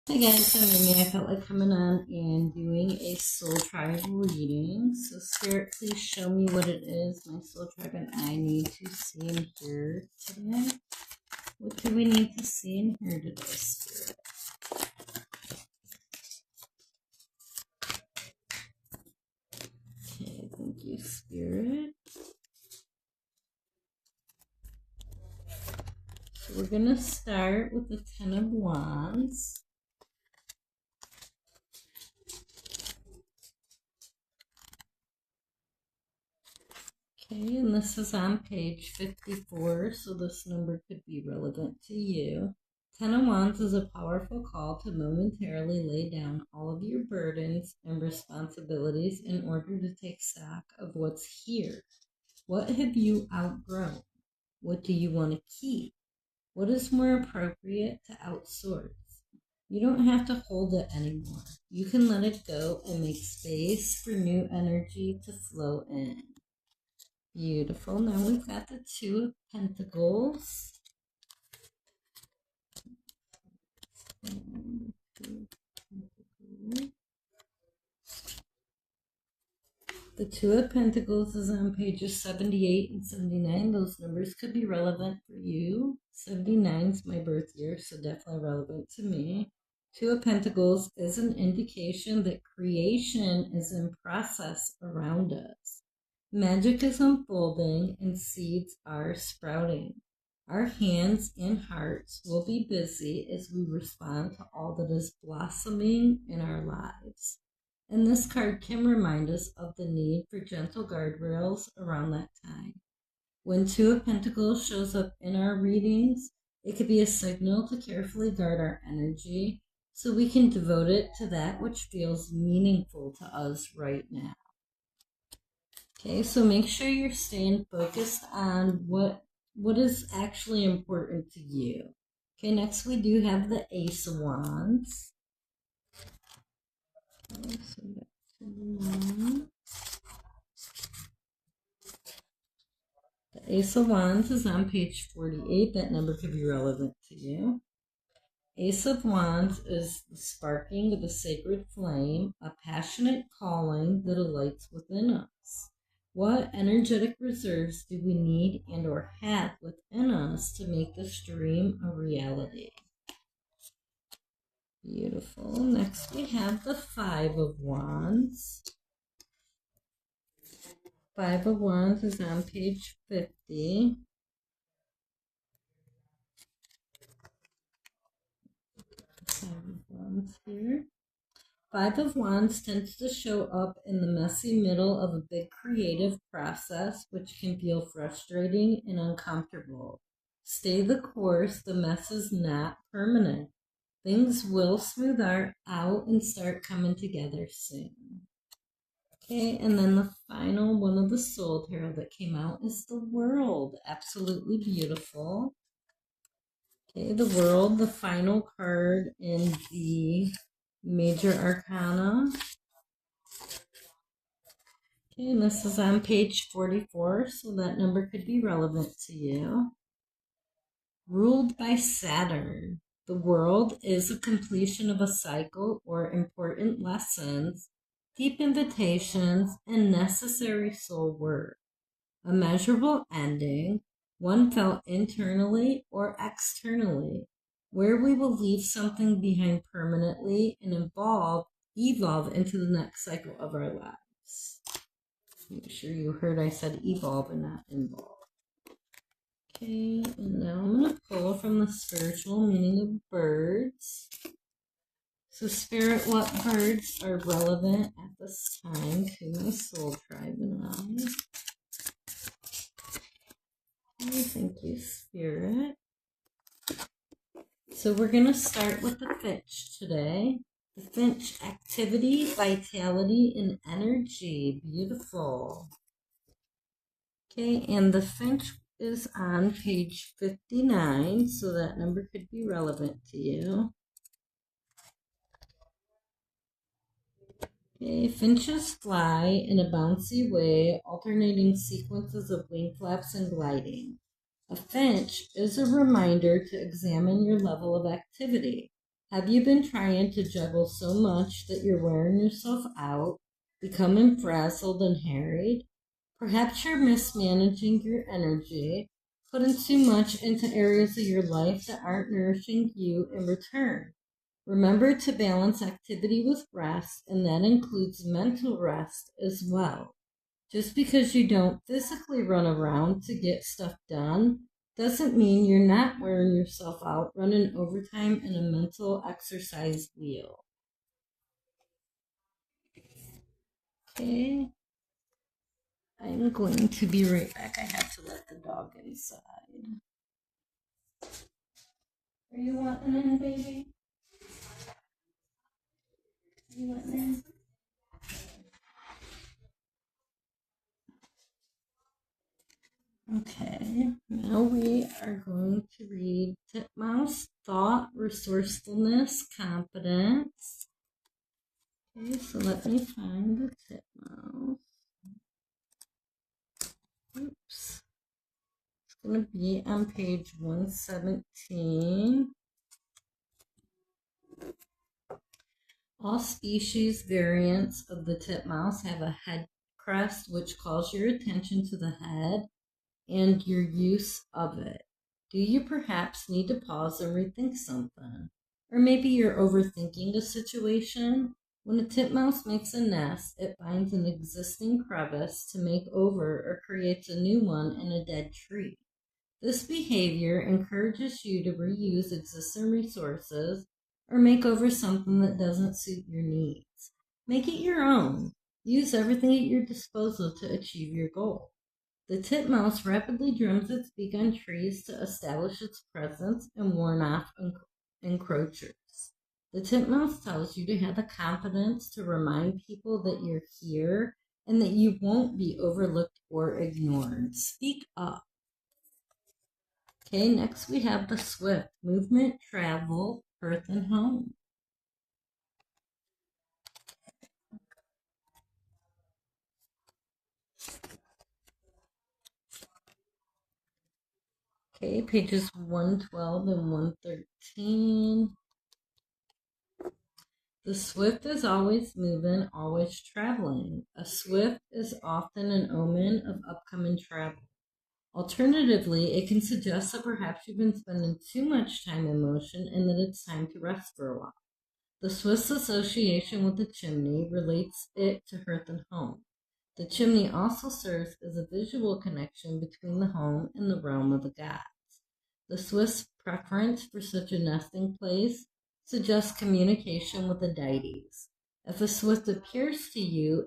Hi guys, I'm Amy. I felt like coming on and doing a soul tribe reading. So Spirit, please show me what it is my soul tribe and I need to see and hear today. What do we need to see and hear today, Spirit? Okay, thank you, Spirit. So we're going to start with the Ten of Wands. Okay, and this is on page 54, so this number could be relevant to you. Ten of Wands is a powerful call to momentarily lay down all of your burdens and responsibilities in order to take stock of what's here. What have you outgrown? What do you want to keep? What is more appropriate to outsource? You don't have to hold it anymore. You can let it go and make space for new energy to flow in. Beautiful. Now we've got the Two of Pentacles. The Two of Pentacles is on pages 78 and 79. Those numbers could be relevant for you. 79 is my birth year, so definitely relevant to me. Two of Pentacles is an indication that creation is in process around us. Magic is unfolding and seeds are sprouting. Our hands and hearts will be busy as we respond to all that is blossoming in our lives. And this card can remind us of the need for gentle guardrails around that time. When Two of Pentacles shows up in our readings, it could be a signal to carefully guard our energy so we can devote it to that which feels meaningful to us right now. Okay, so make sure you're staying focused on what is actually important to you. Okay, next we do have the Ace of Wands. Okay, so the Ace of Wands is on page 48. That number could be relevant to you. Ace of Wands is the sparking of a sacred flame, a passionate calling that alights within us. What energetic reserves do we need and or have within us to make this dream a reality? Beautiful. Next we have the Five of Wands. Five of Wands is on page 50. Five of Wands here. Five of Wands tends to show up in the messy middle of a big creative process, which can feel frustrating and uncomfortable. Stay the course, the mess is not permanent. Things will smooth out and start coming together soon. Okay, and then the final one of the Soul Tarot that came out is the World. Absolutely beautiful. Okay, the World, the final card in the Major Arcana. Okay, and this is on page 44, so that number could be relevant to you. Ruled by Saturn, the world is a completion of a cycle or important lessons, deep invitations, and necessary soul work. A measurable ending, one felt internally or externally, where we will leave something behind permanently and evolve into the next cycle of our lives. Make sure you heard I said evolve and not involve. Okay, and now I'm going to pull from the spiritual meaning of birds. So Spirit, what birds are relevant at this time to my soul tribe and I? Okay, thank you, Spirit. So we're going to start with the finch today. The finch, activity, vitality, and energy. Beautiful. Okay, and the finch is on page 59, so that number could be relevant to you. Okay, finches fly in a bouncy way, alternating sequences of wing flaps and gliding. A finch is a reminder to examine your level of activity. Have you been trying to juggle so much that you're wearing yourself out, becoming frazzled and harried? Perhaps you're mismanaging your energy, putting too much into areas of your life that aren't nourishing you in return. Remember to balance activity with rest, and that includes mental rest as well. Just because you don't physically run around to get stuff done doesn't mean you're not wearing yourself out running overtime in a mental exercise wheel. Okay, I'm going to be right back. I have to let the dog inside. Are you wanting in, baby? You wanting in? Okay, now we are going to read Titmouse, Thought, Resourcefulness, Confidence. Okay, so let me find the Titmouse. Oops. It's going to be on page 117. All species variants of the titmouse have a head crest which calls your attention to the head and your use of it. Do you perhaps need to pause and rethink something? Or maybe you're overthinking a situation? When a titmouse makes a nest, it finds an existing crevice to make over or creates a new one in a dead tree. This behavior encourages you to reuse existing resources or make over something that doesn't suit your needs. Make it your own. Use everything at your disposal to achieve your goal. The titmouse rapidly drums its beak on trees to establish its presence and warn off encroachers. The titmouse tells you to have the confidence to remind people that you're here and that you won't be overlooked or ignored. Speak up. Okay, next we have the swift, movement, travel, earth, and home. Okay, pages 112 and 113. The swift is always moving, always traveling. A swift is often an omen of upcoming travel. Alternatively, it can suggest that perhaps you've been spending too much time in motion and that it's time to rest for a while. The Swiss association with the chimney relates it to hearth and home. The chimney also serves as a visual connection between the home and the realm of the gods. The Swiss preference for such a nesting place suggests communication with the deities. If a swift appears to you,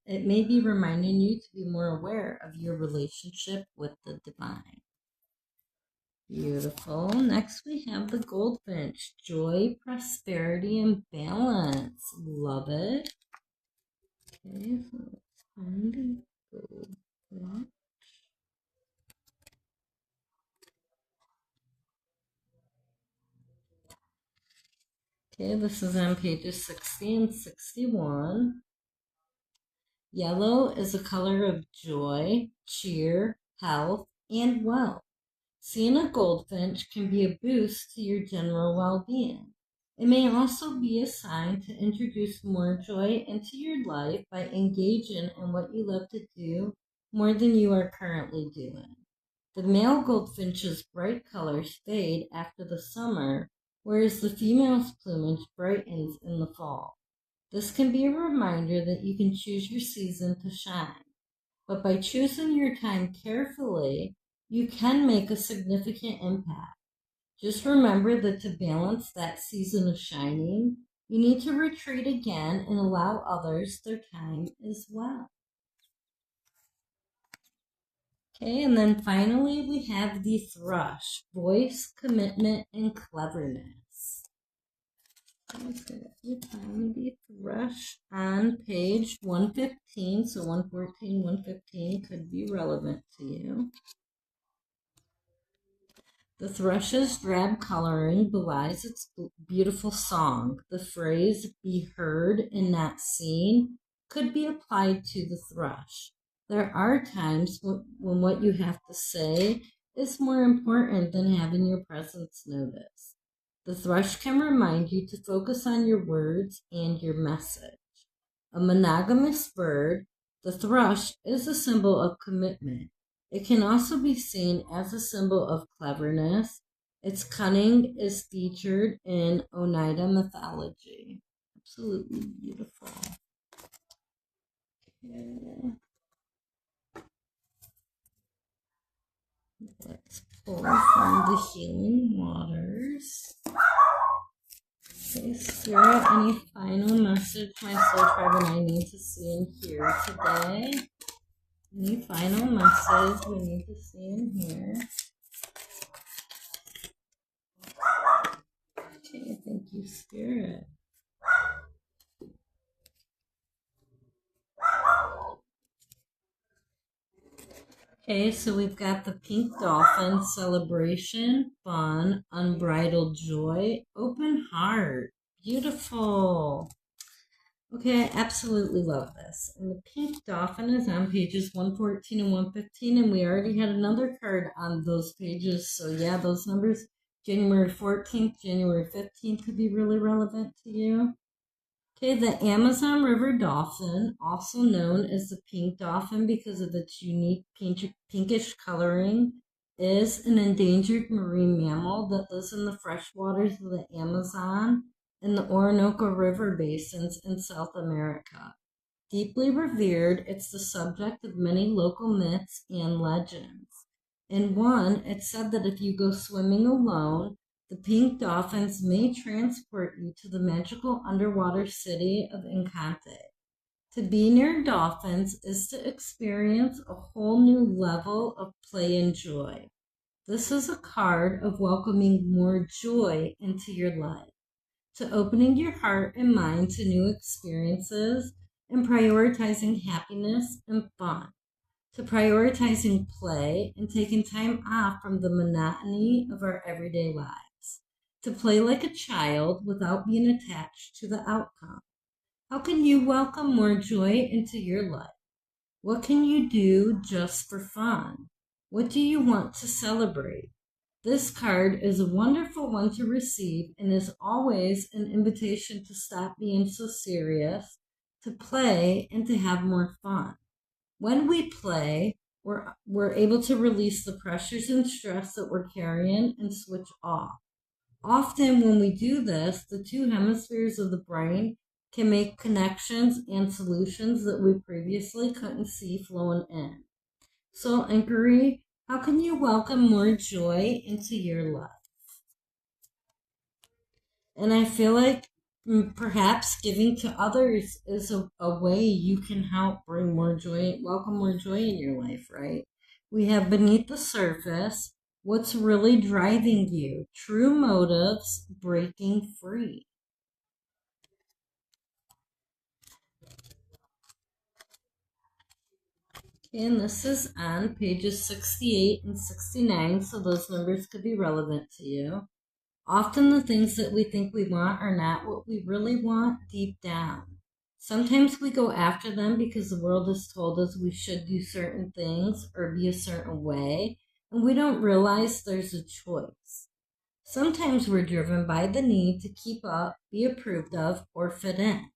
it may be reminding you to be more aware of your relationship with the divine. Beautiful. Next we have the goldfinch. Joy, prosperity, and balance. Love it. Okay, so let's find the goldfinch. Okay, this is on pages 60 and 61. Yellow is a color of joy, cheer, health, and wealth. Seeing a goldfinch can be a boost to your general well-being. It may also be a sign to introduce more joy into your life by engaging in what you love to do more than you are currently doing. The male goldfinch's bright colors fade after the summer, whereas the female's plumage brightens in the fall. This can be a reminder that you can choose your season to shine. But by choosing your time carefully, you can make a significant impact. Just remember that to balance that season of shining, you need to retreat again and allow others their time as well. Okay, and then finally we have the thrush, voice, commitment, and cleverness. Okay, you find the thrush on page 115, so 114, 115 could be relevant to you. The thrush's drab coloring belies its beautiful song. The phrase, be heard and not seen, could be applied to the thrush. There are times when what you have to say is more important than having your presence noticed. The thrush can remind you to focus on your words and your message. A monogamous bird, the thrush is a symbol of commitment. It can also be seen as a symbol of cleverness. Its cunning is featured in Oneida mythology. Absolutely beautiful. Okay. Let's pour from the healing waters. Okay, Spirit, any final message my soul tribe and I need to see and hear today? Any final message we need to see and hear? Okay, thank you, Spirit. Okay, so we've got the Pink Dolphin celebration, fun, unbridled joy, open heart. Beautiful. Okay, I absolutely love this. And the Pink Dolphin is on pages 114 and 115, and we already had another card on those pages. So yeah, those numbers, January 14th, January 15th could be really relevant to you. Okay, the Amazon River dolphin, also known as the pink dolphin because of its unique pinkish coloring, is an endangered marine mammal that lives in the freshwaters of the Amazon and the Orinoco River basins in South America. Deeply revered, it's the subject of many local myths and legends. In one, it's said that if you go swimming alone, the pink dolphins may transport you to the magical underwater city of Encanto. To be near dolphins is to experience a whole new level of play and joy. This is a card of welcoming more joy into your life, to opening your heart and mind to new experiences, and prioritizing happiness and fun, to prioritizing play and taking time off from the monotony of our everyday lives, to play like a child without being attached to the outcome. How can you welcome more joy into your life? What can you do just for fun? What do you want to celebrate? This card is a wonderful one to receive and is always an invitation to stop being so serious, to play, and to have more fun. When we play, we're able to release the pressures and stress that we're carrying and switch off. Often when we do this, the two hemispheres of the brain can make connections and solutions that we previously couldn't see flowing in. Soul inquiry, how can you welcome more joy into your life? And I feel like perhaps giving to others is a way you can help bring more joy, welcome more joy in your life, right? We have beneath the surface, what's really driving you, true motives, breaking free. And this is on pages 68 and 69, so those numbers could be relevant to you. Often the things that we think we want are not what we really want deep down. Sometimes we go after them because the world has told us we should do certain things or be a certain way, and we don't realize there's a choice. Sometimes we're driven by the need to keep up, be approved of, or fit in.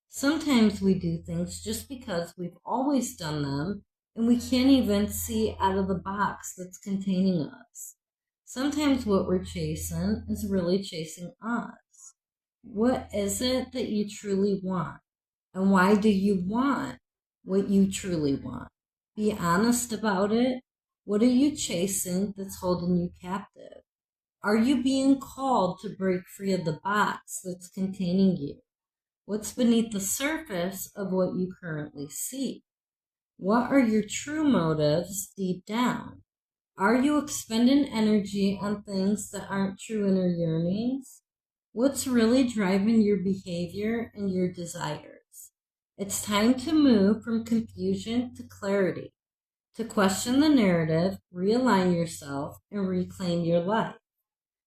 Sometimes we do things just because we've always done them and we can't even see out of the box that's containing us. Sometimes what we're chasing is really chasing us. What is it that you truly want? And why do you want what you truly want? Be honest about it. What are you chasing that's holding you captive? Are you being called to break free of the box that's containing you? What's beneath the surface of what you currently see? What are your true motives deep down? Are you expending energy on things that aren't true inner yearnings? What's really driving your behavior and your desires? It's time to move from confusion to clarity, to question the narrative, realign yourself, and reclaim your life,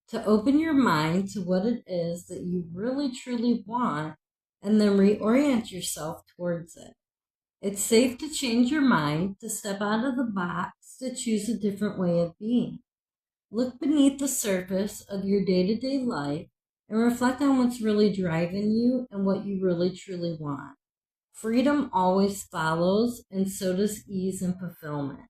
to open your mind to what it is that you really truly want and then reorient yourself towards it. It's safe to change your mind, to step out of the box, to choose a different way of being. Look beneath the surface of your day-to-day life and reflect on what's really driving you and what you really truly want. Freedom always follows, and so does ease and fulfillment.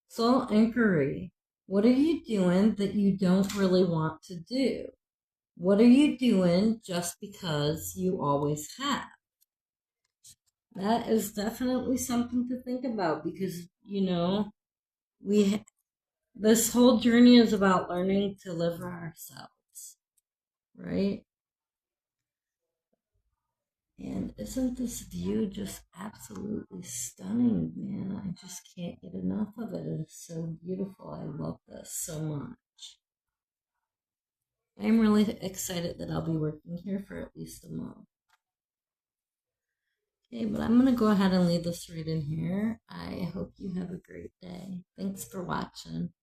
Soul inquiry. What are you doing that you don't really want to do? What are you doing just because you always have? That is definitely something to think about because, we this whole journey is about learning to live for ourselves, right? And isn't this view just absolutely stunning, man? I just can't get enough of it. It is so beautiful. I love this so much. I'm really excited that I'll be working here for at least a month. Okay, but I'm going to go ahead and leave this reading here. I hope you have a great day. Thanks for watching.